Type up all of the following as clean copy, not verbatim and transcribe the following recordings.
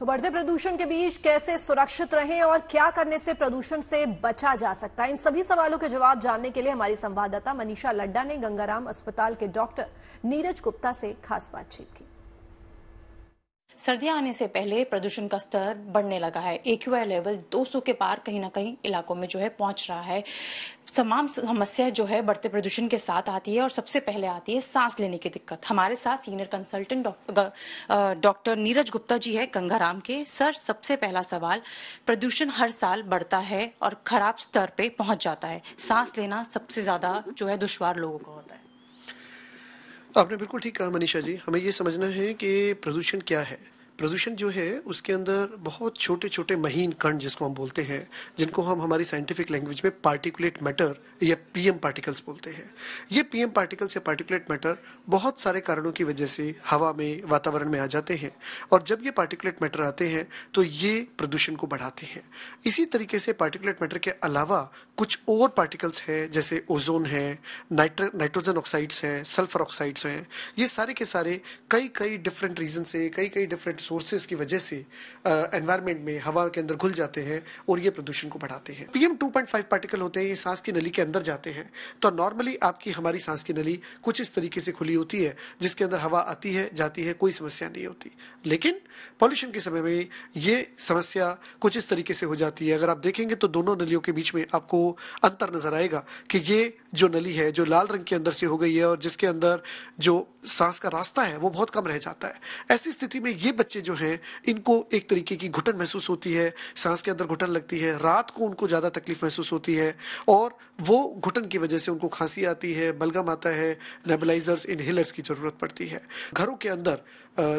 तो बढ़ते प्रदूषण के बीच कैसे सुरक्षित रहें और क्या करने से प्रदूषण से बचा जा सकता है, इन सभी सवालों के जवाब जानने के लिए हमारी संवाददाता मनीषा लड्डा ने गंगाराम अस्पताल के डॉक्टर नीरज गुप्ता से खास बातचीत की। सर्दियां आने से पहले प्रदूषण का स्तर बढ़ने लगा है। AQI लेवल 200 के पार कहीं ना कहीं इलाकों में जो है पहुंच रहा है। तमाम समस्या जो है बढ़ते प्रदूषण के साथ आती है और सबसे पहले आती है सांस लेने की दिक्कत। हमारे साथ senior consultant doctor Neeraj Gupta ji है गंगाराम के। सर, सबसे पहला सवाल, प्रदूषण हर साल बढ़ता है और खराब स्तर पे पहुंच जाता है। सांस लेना सबसे ज्यादा जो है दुश्वार लोगों को होता है। आपने बिल्कुल ठीक कहा मनीषा जी। हमें ये समझना है कि प्रदूषण क्या है। प्रदूषण जो है उसके अंदर बहुत छोटे छोटे महीन कण जिसको हम बोलते हैं, जिनको हम हमारी साइंटिफिक लैंग्वेज में पार्टिकुलेट मैटर या PM पार्टिकल्स बोलते हैं। ये PM पार्टिकल्स या पार्टिकुलेट मैटर बहुत सारे कारणों की वजह से हवा में, वातावरण में आ जाते हैं और जब ये पार्टिकुलेट मैटर आते हैं तो ये प्रदूषण को बढ़ाते हैं। इसी तरीके से पार्टिकुलेट मैटर के अलावा कुछ और पार्टिकल्स हैं, जैसे ओजोन है, नाइट्रोजन ऑक्साइड्स हैं, सल्फर ऑक्साइड्स हैं। ये सारे के सारे कई डिफरेंट रीजन से, कई डिफरेंट सोर्सेज की वजह से एनवायरनमेंट में, हवा के अंदर घुल जाते हैं और ये प्रदूषण को बढ़ाते हैं। PM 2.5 पार्टिकल होते हैं, ये सांस की नली के अंदर जाते हैं। तो नॉर्मली आपकी हमारी सांस की नली कुछ इस तरीके से खुली होती है जिसके अंदर हवा आती है, जाती है, कोई समस्या नहीं होती। लेकिन पॉल्यूशन के समय में ये समस्या कुछ इस तरीके से हो जाती है। अगर आप देखेंगे तो दोनों नलियों के बीच में आपको अंतर नजर आएगा कि ये जो नली है जो लाल रंग के अंदर से हो गई है और जिसके अंदर जो सांस का रास्ता है वो बहुत कम रह जाता है। ऐसी स्थिति में ये बच्चे जो हैं इनको एक तरीके की घुटन महसूस होती है, सांस के अंदर घुटन लगती है, रात को उनको ज्यादा तकलीफ महसूस होती है और वो घुटन की वजह से उनको खांसी आती है, बलगम आता है, नेबुलाइजर्स, इनहेलर्स की जरूरत पड़ती है। घरों के अंदर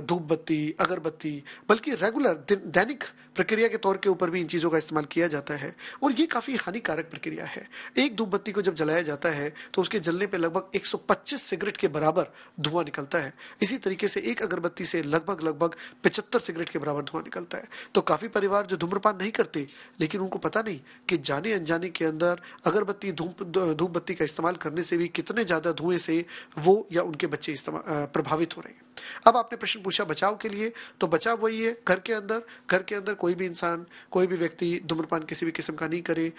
धूप बत्ती, अगरबत्ती, बल्कि रेगुलर दैनिक प्रक्रिया के तौर के ऊपर भी इन चीजों का इस्तेमाल किया जाता है और ये काफी हानिकारक प्रक्रिया है। एक धूप बत्ती को जब जलाया जाता है तो उसके जलने पे लगभग 125 सिगरेट के बराबर धुआं निकलता है। इसी तरीके से एक अगरबत्ती से लगभग 75 सिगरेट के बराबर धुआं निकलता है। तो काफी परिवार जो धूम्रपान नहीं करते, लेकिन उनको पता नहीं कि जाने अनजाने के अंदर अगरबत्ती, धूप बत्ती का इस्तेमाल करने से भी कितने ज्यादा धुएं से वो या उनके बच्चे प्रभावित हो रहे हैं। अब आपने प्रश्न पूछा बचाव के लिए, तो बचाव वही है, घर के अंदर कोई भी इंसान, कोई भी व्यक्ति धूम्रपान किसी भी किस्म का नहीं करे।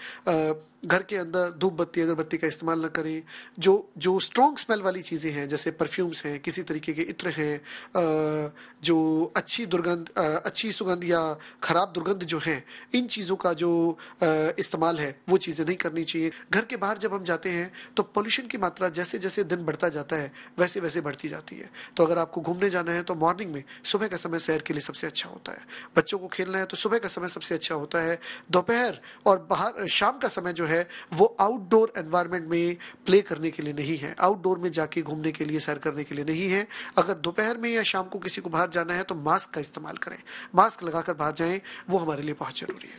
घर के अंदर धूप बत्ती, अगरबत्ती का इस्तेमाल न करें। जो स्ट्रॉन्ग स्मेल वाली चीज़ें हैं, जैसे परफ्यूम्स हैं, किसी तरीके के इत्र हैं, जो अच्छी सुगंध या खराब दुर्गंध जो हैं, इन चीज़ों का जो इस्तेमाल है वो चीज़ें नहीं करनी चाहिए। घर के बाहर जब हम जाते हैं तो पोल्यूशन की मात्रा जैसे जैसे दिन बढ़ता जाता है वैसे वैसे बढ़ती जाती है। तो अगर आपको घूमने जाना है तो मॉर्निंग में, सुबह का समय सैर के लिए सबसे अच्छा होता है। बच्चों को खेलना है तो सुबह का समय सबसे अच्छा होता है। दोपहर और बाहर शाम का समय जो है वो आउटडोर एनवायरनमेंट में प्ले करने के लिए नहीं है, आउटडोर में जाके घूमने के लिए, सैर करने के लिए नहीं है। अगर दोपहर में या शाम को किसी को बाहर जाना है तो मास्क का इस्तेमाल करें, मास्क लगाकर बाहर जाएं, वो हमारे लिए बहुत जरूरी है।